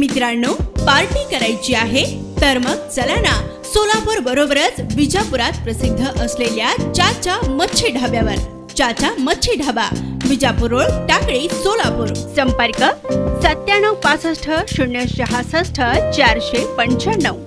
मित्रांनो, पार्टी करायची आहे तर मग चला ना, सोलापूर बरोबरच विजापुरात प्रसिद्ध असलेल्या चाचा मच्छी ढाब्यावर। चाचा मच्छी ढाबा, विजापूर रोड, टाकळी, सोलापूर। संपर्क 9765 066 495।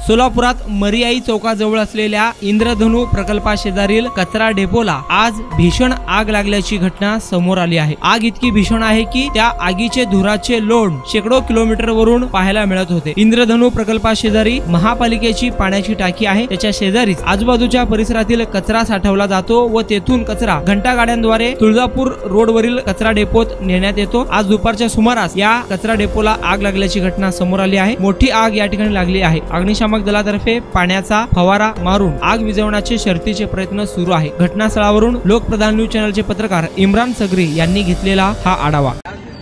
सोलापुरात मरियाई चौकाजवळ असलेल्या इंद्रधनु प्रकल्पाशेजारील कचरा डेपोला आज भीषण आग लागल्याची घटना समोर आली आहे। आग इतकी भीषण आहे की त्या आगीचे धुराचे लोंढ शेकडो किलोमीटर वरून पाहायला मिळत होते। इंद्रधनु प्रकल्पाशेजारी महापालिकेची पाण्याची टाकी आहे, त्याच्या शेजारीच आजूबाजूच्या परिसरातील कचरा साठवला जातो व तेथून कचरा घंटागाड्यांद्वारे तुळजापूर रोडवरील कचरा डेपोत नेण्यात येतो। आज दुपारच्या सुमारास या कचरा डेपोला आग लागल्याची घटना समोर आली आहे। मोठी आग या ठिकाणी लागली आहे। अग्निशामक दलातर्फे पाण्याचा फवारा मारून आग विझवण्याचे शर्थीचे प्रयत्न सुरू आहे। घटनास्थळावरून लोकप्रधान न्यूज चॅनलचे पत्रकार इम्रान सगरी यांनी घेतलेला हा आढावा।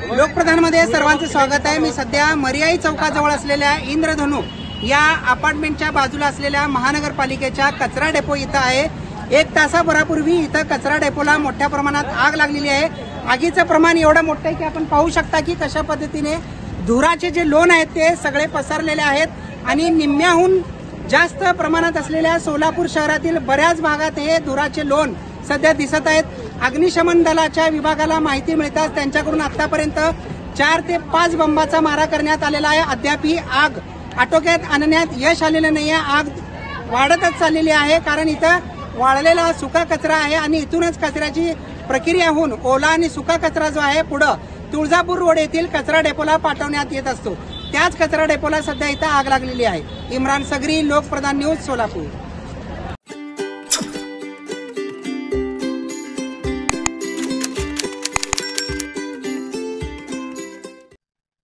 लोकप्रधान मध्ये सर्वांचे स्वागत आहे। मी सध्या मरियाई चौकाजवळ असलेल्या इंद्रधनु या अपार्टमेंटच्या बाजूला असलेल्या महानगरपालिकेच्या कचरा डेपो इथं आहे। 1 तासाभरापूर्वी इथं कचरा डेपोला मोठ्या प्रमाणात आग लागलेली आहे। आगीचं प्रमाण एवढं मोठं आहे की आपण पाहू शकता की कशा पद्धतीने धुराचे जे लोण आहेत ते सगळे पसरलेले आहेत आणि निम्म्याहून जास्त प्रमाणात असलेल्या सोलापूर शहरातील बऱ्याच भागात हे धुराचे लोण सध्या दिसत आहेत। अग्निशमन दलाच्या विभागाला माहिती मिळताच त्यांच्याकडून आतापर्यंत 4 ते 5 बंबाचा मारा करण्यात आलेला आहे। अद्याप ही आग आटोक्यात आणण्यात यश आलेलं नाहीये। आग वाढतच चाललेली आहे, कारण इथं वाळलेला सुका कचरा आहे आणि इथूनच कचऱ्याची प्रक्रिया होऊन ओला आणि सुका कचरा जो आहे पुढे तुळजापूर रोड येथील कचरा डेपोला पाठवण्यात येत असतो। त्याच कचरा डेपोला सध्या इथं आग लागलेली आहे। इम्रान सगरी, लोकप्रधान न्यूज, सोलापूर।